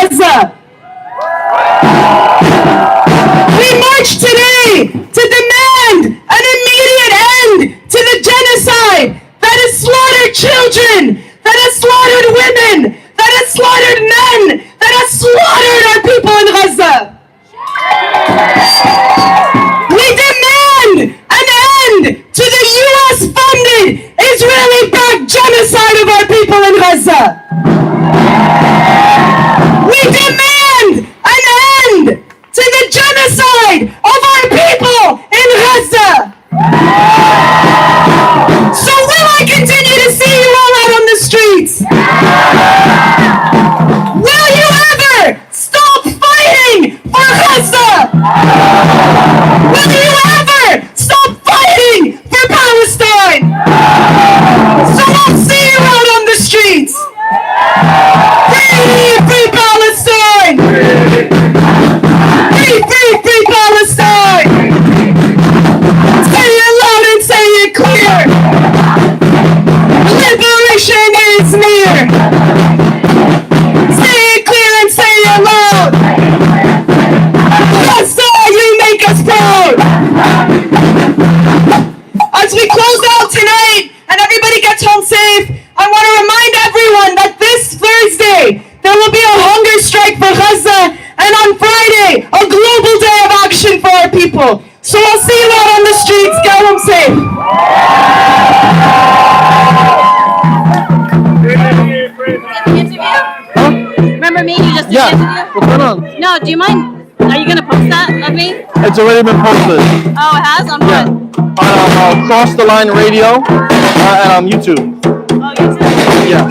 Gaza. We march today to demand an immediate end to the genocide that has slaughtered children, that has slaughtered women, that has slaughtered men, that has slaughtered our people in Gaza. We demand an end to the U.S.-funded, Israeli-backed genocide of our people in Gaza. We demand an end to the genocide of our people in Gaza. So will I continue to see you all out on the streets? Will you ever stop fighting for Gaza? Will you ever stop fighting for Palestine? So I'll see you out on the streets. Free, free Palestine! Free, free, free Palestine! Say it loud and say it clear! Liberation is near! Say it clear and say it loud! Gaza, you make us proud! As we close out tonight and everybody gets home safe, I want to remind everyone that this Thursday there will be a hunger strike for Gaza, and on Friday a global day of action for our people. So I'll see you out on the streets. Get home safe. Remember me? You just did the interview? What's going on? No, do you mind? Are you gonna post that of me? It's already been posted. Oh, it has? On what? On Cross the Line Radio and on YouTube. Oh, YouTube? Yes.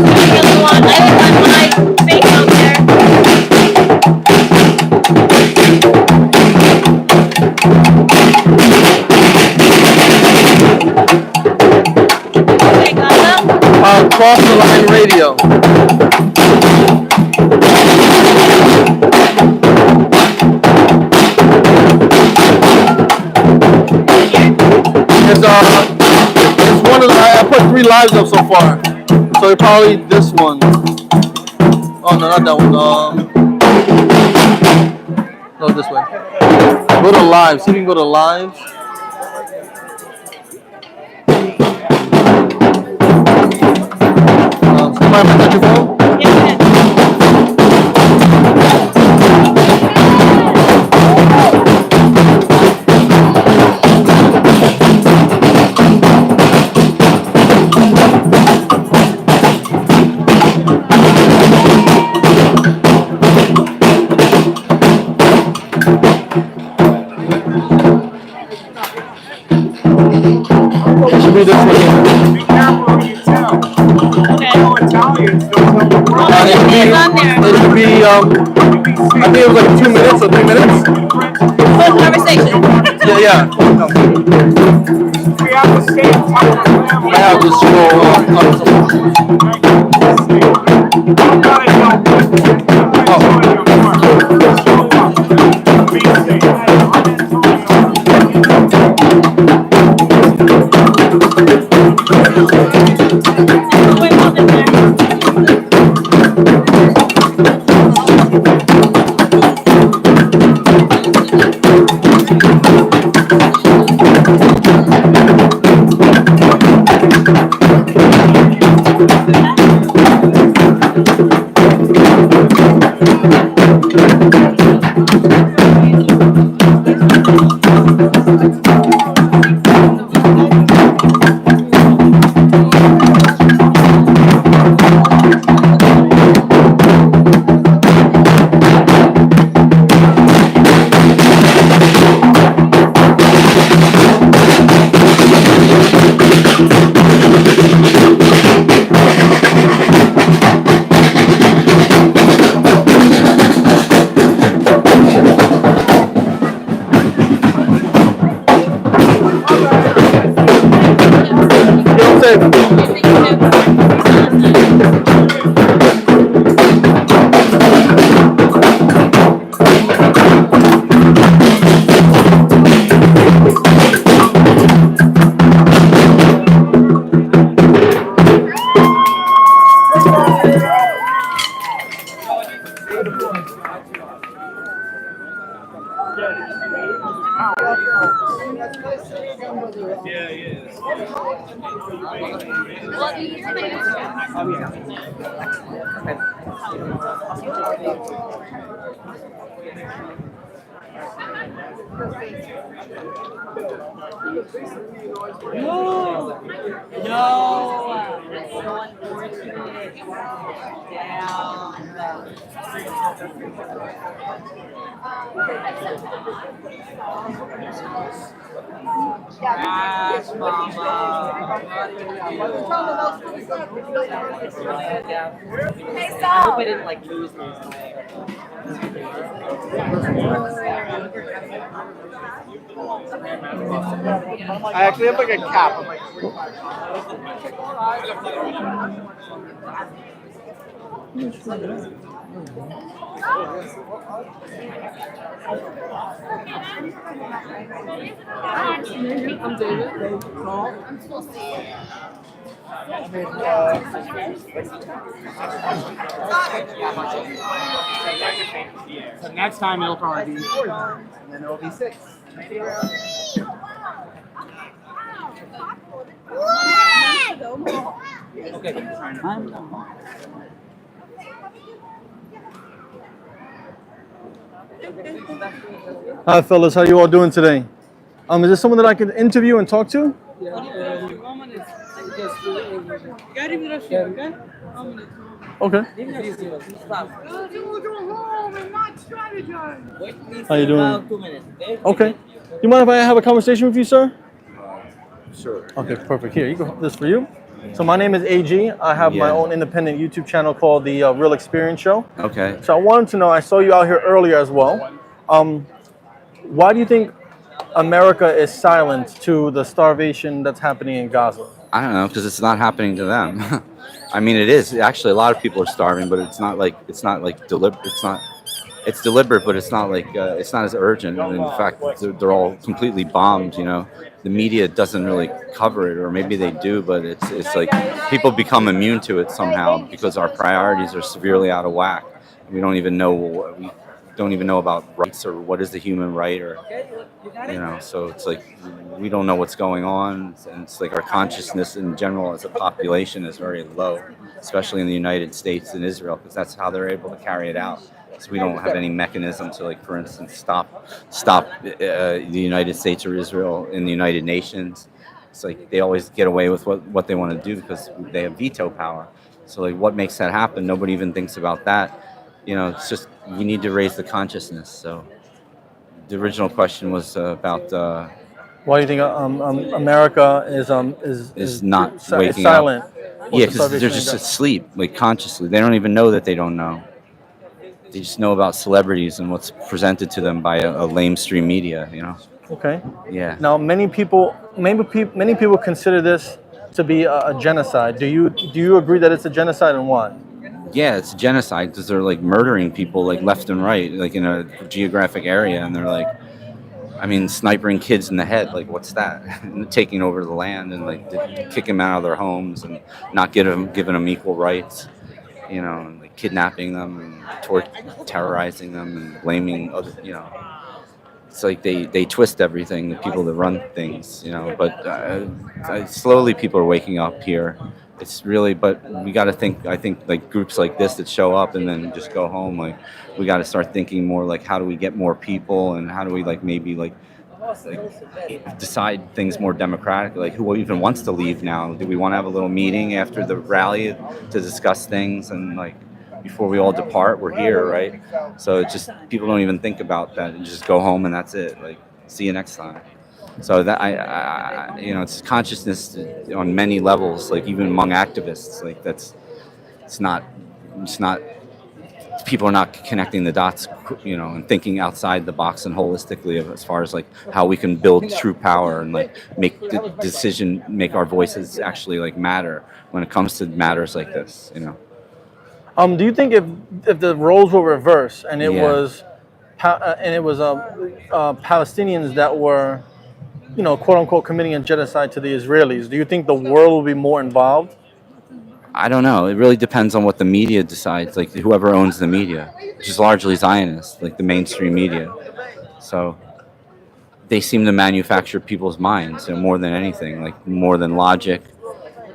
I didn't want my face out there. Okay, Gaza? Cross the Line Radio. It's one of the, I put 3 lives up so far. So probably this one. Oh no, not that one. No, this way. Go to live. See if you can go to live. Somebody touch your phone? It should be this way. Be careful who you tell. Okay. No Italians don't know the word. It should be, I think it was like 2 minutes or 3 minutes. Full conversation. Yeah. We have the same type of family. I have to scroll up. Well, do you hear my Yes, Mama. Hey, stop. I didn't like lose these. I actually have like a cap on my I'm David. I'm supposed to see. So next time it'll probably be 4, and then it'll be 6. Okay. Hi, fellas. How you all doing today? Is there someone that I can interview and talk to? Okay. How you doing? 2 minutes. Okay. You mind if I have a conversation with you, sir? Sure. Okay, perfect. Here, you go. This for you. So my name is AG. I have my Yeah. own independent YouTube channel called The Real Experience Show. Okay. So I wanted to know, I saw you out here earlier as well. Why do you think America is silent to the starvation that's happening in Gaza? I don't know, because it's not happening to them. I mean, it is actually a lot of people are starving, but it's not like deliberate. It's deliberate, but it's not as urgent. And in fact, they're all completely bombed. You know, the media doesn't really cover it, or maybe they do, but it's like people become immune to it somehow because our priorities are severely out of whack. We don't even know about rights or what is the human right, or so it's like we don't know what's going on, and it's like our consciousness in general as a population is very low, especially in the United States and Israel, because that's how they're able to carry it out. So we don't have any mechanism to, like, for instance, stop the United States or Israel in the United Nations. It's like they always get away with what they want to do because they have veto power. So like, what makes that happen? Nobody even thinks about that. It's just you need to raise the consciousness. So the original question was about Why do you think America is not waking silent? up. with Yeah, the because they're starvation in just Gaza? asleep, like consciously. They don't even know that they don't know. They just know about celebrities and what's presented to them by a lamestream media. Okay. Yeah. Now, many people consider this to be a genocide. Do you agree that it's a genocide, and why? Yeah, it's genocide because they're like murdering people like left and right, like in a geographic area, and they're like, snipering kids in the head. Like, what's that? Taking over the land and like kicking them out of their homes and not giving them equal rights. And like kidnapping them and terrorizing them and blaming other. It's like they twist everything. The people that run things. But slowly people are waking up here. It's really, but we got to think. I think like groups like this that show up and then just go home. Like, we got to start thinking more like, how do we get more people, and how do we maybe decide things more democratically? Like, who even wants to leave now? Do we want to have a little meeting after the rally to discuss things, and like before we all depart, we're here, right? So it's just people don't even think about that and just go home and that's it. Like, see you next time. So that it's consciousness on many levels, like even among activists. Like it's not people are not connecting the dots, and thinking outside the box and holistically as far as like how we can build true power and like make our voices actually like matter when it comes to matters like this. Do you think if the roles were reversed and it Yeah. was Palestinians that were, quote unquote, committing a genocide to the Israelis, do you think the world will be more involved? I don't know. It really depends on what the media decides, like whoever owns the media, which is largely Zionist, like the mainstream media. So they seem to manufacture people's minds, more than anything, like more than logic.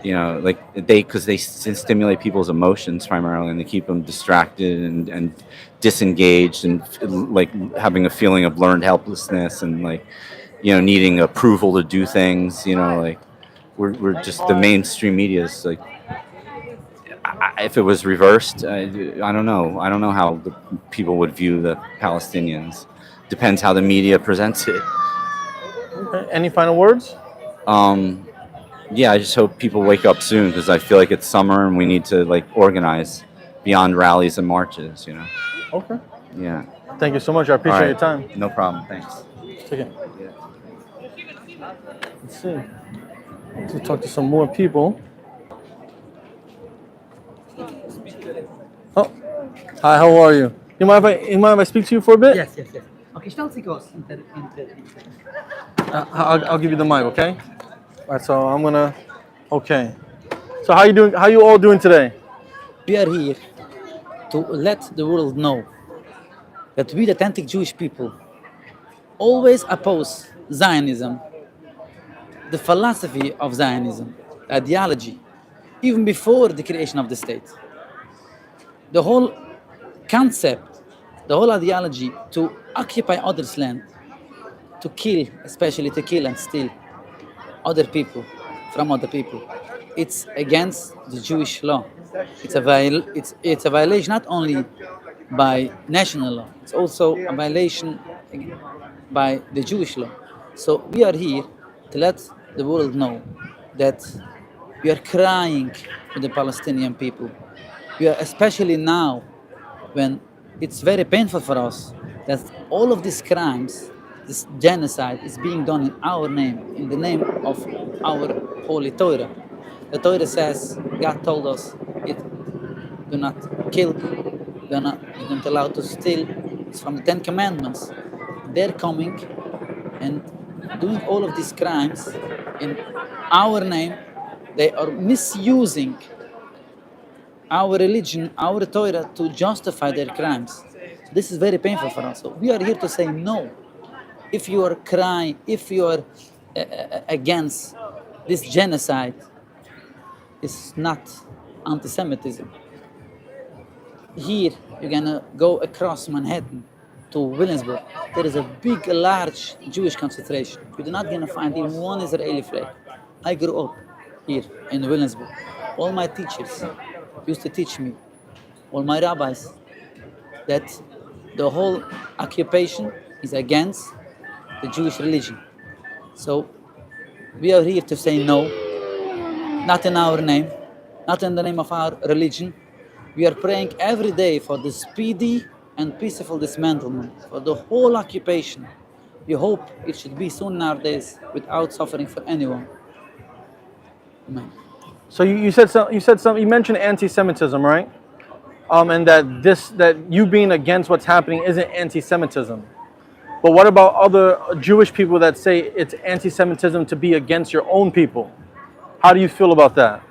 Like because they stimulate people's emotions primarily, and they keep them distracted and disengaged, and like having a feeling of learned helplessness, and like needing approval to do things. Like we're just the mainstream media is like. If it was reversed, I don't know. I don't know how the people would view the Palestinians. Depends how the media presents it. Okay. Any final words? Yeah, I just hope people wake up soon, because I feel like it's summer and we need to like organize beyond rallies and marches. Okay. Yeah. Thank you so much. I All appreciate right. your time. No problem. Thanks. Take it. Let's see. Let's talk to some more people. Oh, hi. How are you? You mind if I speak to you for a bit? Yes. Okay, stell dich aus. I'll give you the mic, okay? All right. So I'm gonna. Okay. So how you doing? How you all doing today? We are here to let the world know that we, the authentic Jewish people, always oppose Zionism, the philosophy of Zionism, the ideology, even before the creation of the state. The whole concept, the whole ideology to occupy others' land, to kill, especially to kill and steal other people from other people, it's against the Jewish law. It's a violation not only by national law, it's also a violation by the Jewish law. So we are here to let the world know that we are crying for the Palestinian people. We are, especially now, when it's very painful for us that all of these crimes, this genocide, is being done in our name, in the name of our holy Torah. The Torah says, God told us, do not kill, you're not allowed to steal. It's from the 10 Commandments. They're coming and doing all of these crimes in our name. They are misusing our religion, our Torah, to justify their crimes. So this is very painful for us. So we are here to say no. If you are crying, if you are against this genocide, it's not anti-Semitism. Here, you're gonna go across Manhattan to Williamsburg. There is a big, large Jewish concentration. You're not gonna find even one Israeli flag. I grew up here in Williamsburg. All my teachers used to teach me, all my rabbis, that the whole occupation is against the Jewish religion. So we are here to say no, not in our name, not in the name of our religion. We are praying every day for the speedy and peaceful dismantlement, for the whole occupation. We hope it should be soon nowadays without suffering for anyone. Amen. So you said something. You mentioned anti-Semitism, right? And that you being against what's happening isn't anti-Semitism. But what about other Jewish people that say it's anti-Semitism to be against your own people? How do you feel about that?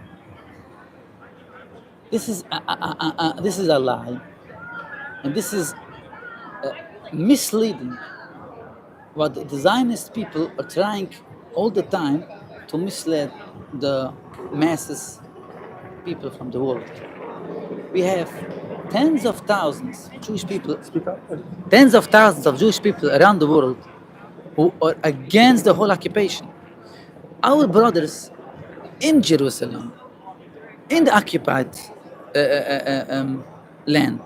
This is a lie, and this is misleading. What the Zionist people are trying all the time to mislead the masses, people from the world. We have tens of thousands of Jewish people, tens of thousands of Jewish people around the world who are against the whole occupation. Our brothers in Jerusalem, in the occupied land,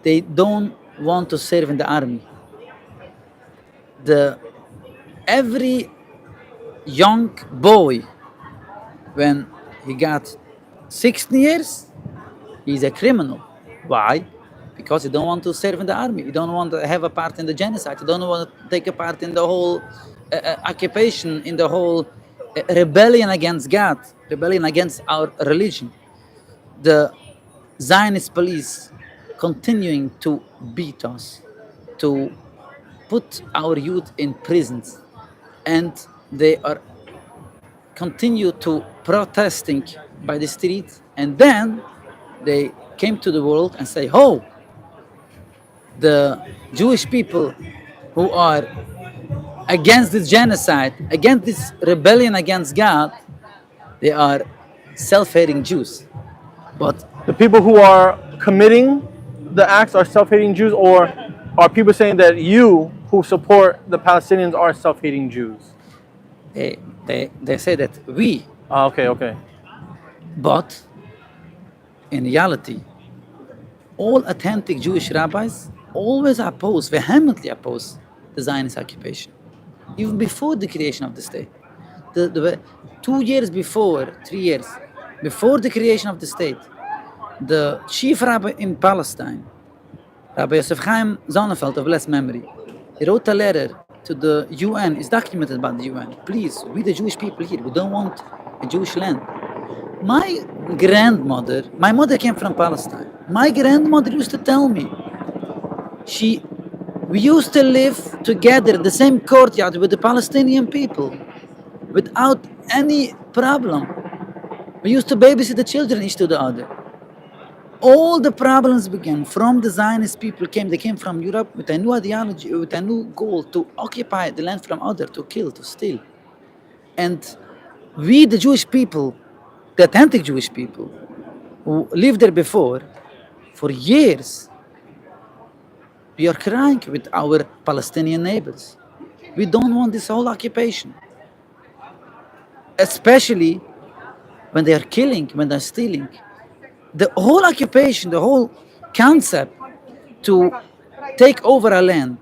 they don't want to serve in the army. Every young boy, when he got 16 years, he's a criminal. Why? Because he don't want to serve in the army. He don't want to have a part in the genocide. He don't want to take a part in the whole occupation, in the whole rebellion against God, rebellion against our religion. The Zionist police continuing to beat us, to put our youth in prisons, and they are continue to protesting by the street, and then they came to the world and say, oh, the Jewish people who are against this genocide, against this rebellion against God, they are self-hating Jews. But The people who are committing the acts are self-hating Jews, or are people saying that you who support the Palestinians are self-hating Jews? they say that we, Ah, okay, okay. but in reality, all authentic Jewish rabbis always vehemently oppose the Zionist occupation, even before the creation of the state. The 2 years before, 3 years before the creation of the state, the chief rabbi in Palestine, Rabbi Yosef Chaim Sonnenfeld of blessed memory, he wrote a letter to the UN, it's documented by the UN. Please, we the Jewish people here, we don't want a Jewish land. My mother came from Palestine. My grandmother used to tell me, we used to live together in the same courtyard with the Palestinian people without any problem. We used to babysit the children each to the other. All the problems began from the Zionist people they came from Europe with a new ideology, with a new goal to occupy the land from others, to kill, to steal. And we, the Jewish people, the authentic Jewish people who lived there before, for years, we are crying with our Palestinian neighbors. We don't want this whole occupation. Especially when they are killing, when they're stealing. The whole occupation, the whole concept to take over a land,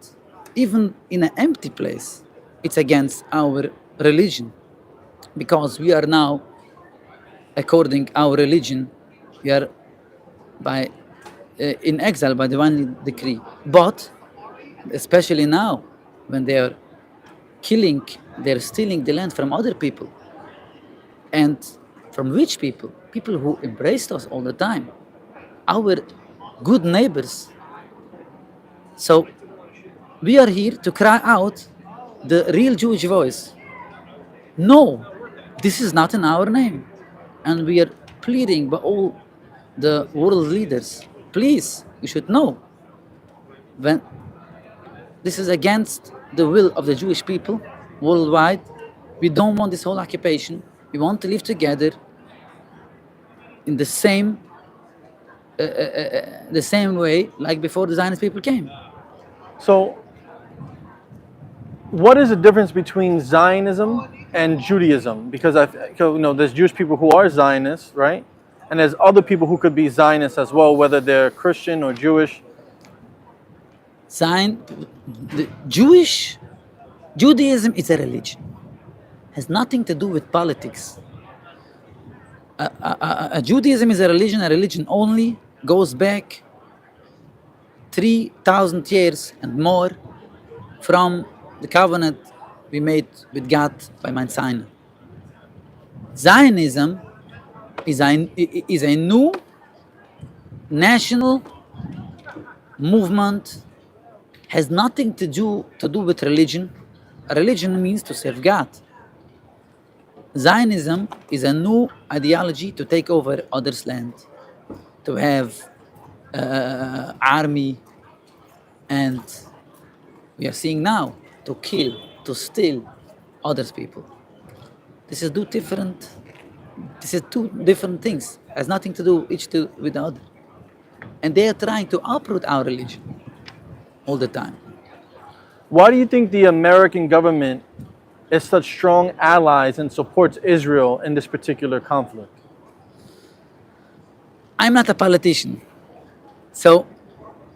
even in an empty place, it's against our religion. Because we are now, according our religion, we are in exile by divine decree. But especially now, when they are killing, they're stealing the land from other people. And from which people? People who embraced us all the time. Our good neighbors. So we are here to cry out the real Jewish voice. No, this is not in our name. And we are pleading by all the world leaders, please, you should know, when this is against the will of the Jewish people worldwide. We don't want this whole occupation. We want to live together in the same way like before the Zionist people came. So, what is the difference between Zionism and Judaism? Because there's Jewish people who are Zionists, right? And there's other people who could be Zionists as well, whether they're Christian or Jewish. Judaism is a religion. Has nothing to do with politics. Judaism is a religion only goes back 3,000 years and more from the covenant we made with God by Mount Sinai. Zionism is a new national movement, has nothing to do with religion. A religion means to serve God. Zionism is a new ideology to take over others' land, to have army, and we are seeing now to kill, to steal others' people. This is two different things. Has nothing to do with the other. And they are trying to uproot our religion all the time. Why do you think the American government is such strong allies and supports Israel in this particular conflict? I'm not a politician, so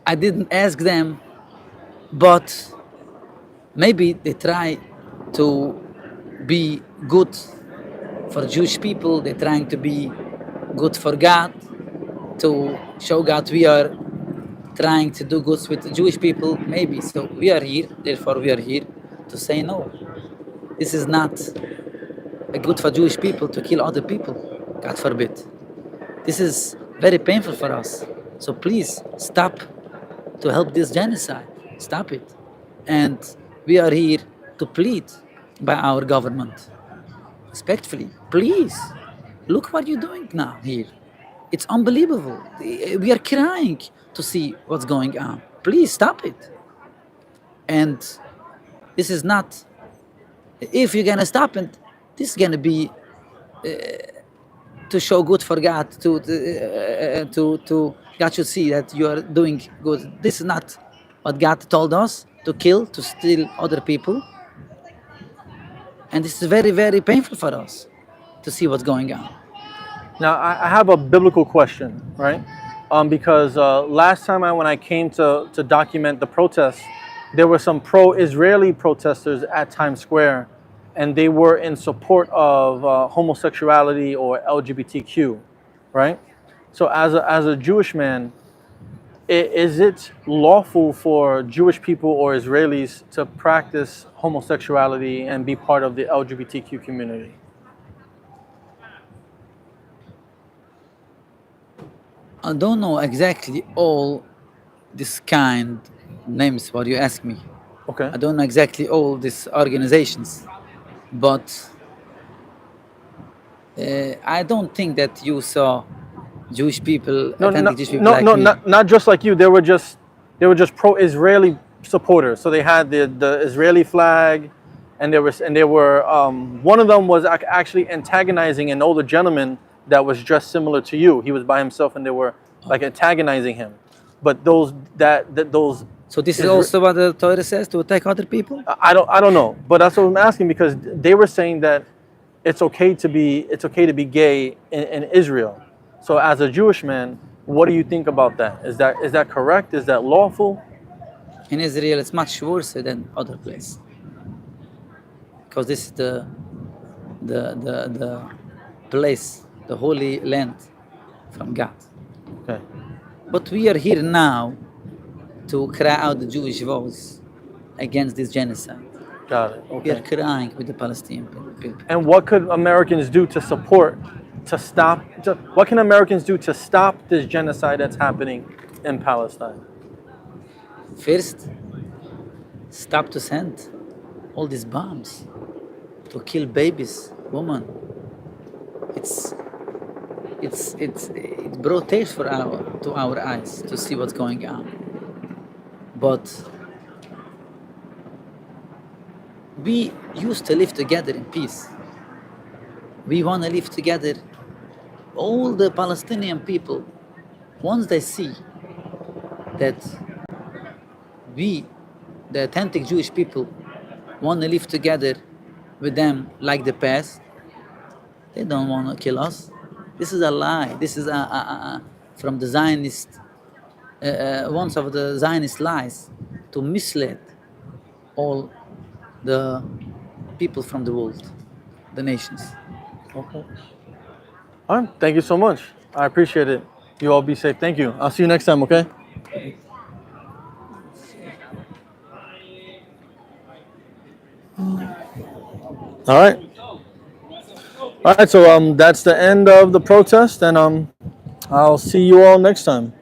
I didn't ask them, but maybe they try to be good for Jewish people. They're trying to be good for God, to show God we are trying to do good with the Jewish people, maybe. So we are here, therefore we are here to say no. This is not good for Jewish people to kill other people, God forbid. This is very painful for us. So please stop to help this genocide. Stop it. And we are here to plead by our government. Respectfully, please, look what you're doing now here. It's unbelievable. We are crying to see what's going on. Please stop it. And this is not If you're gonna stop it, this is gonna be to show good for God, to God should see that you are doing good. This is not what God told us to kill, to steal other people, and this is very, very painful for us to see what's going on. Now, I have a biblical question, right? Because last time when I came to document the protests, there were some pro-Israeli protesters at Times Square, and they were in support of homosexuality or LGBTQ, right? So as a Jewish man, is it lawful for Jewish people or Israelis to practice homosexuality and be part of the LGBTQ community? I don't know exactly all this kind names what you ask me. Okay. I don't know exactly all these organizations, but I don't think that you saw Jewish people, authentic Jewish people like me. Not just like you. They were just pro-Israeli supporters. So they had the Israeli flag, and they were one of them was actually antagonizing an older gentleman that was dressed similar to you. He was by himself, and they were like antagonizing him. But those. So this is also what the Torah says, to attack other people? I don't know, but that's what I'm asking, because they were saying that it's okay to be gay in Israel. So as a Jewish man, what do you think about that? Is that correct? Is that lawful? In Israel, it's much worse than other place, because this is the place, the holy land from God. Okay. But we are here now to cry out the Jewish voice against this genocide. Got it. We are Okay. crying with the Palestinian people. And what could Americans do to what can Americans do to stop this genocide that's happening in Palestine? First, stop to send all these bombs to kill babies, women. It brought tears to our eyes to see what's going on. But we used to live together in peace. We want to live together. All the Palestinian people, once they see that we, the authentic Jewish people, want to live together with them like the past, they don't want to kill us. This is a lie. This is from the Zionist, one of the Zionist lies to mislead all the people from the world, the nations. Okay. All right. Thank you so much. I appreciate it. You all be safe. Thank you. I'll see you next time, okay? All right. All right, so that's the end of the protest, and I'll see you all next time.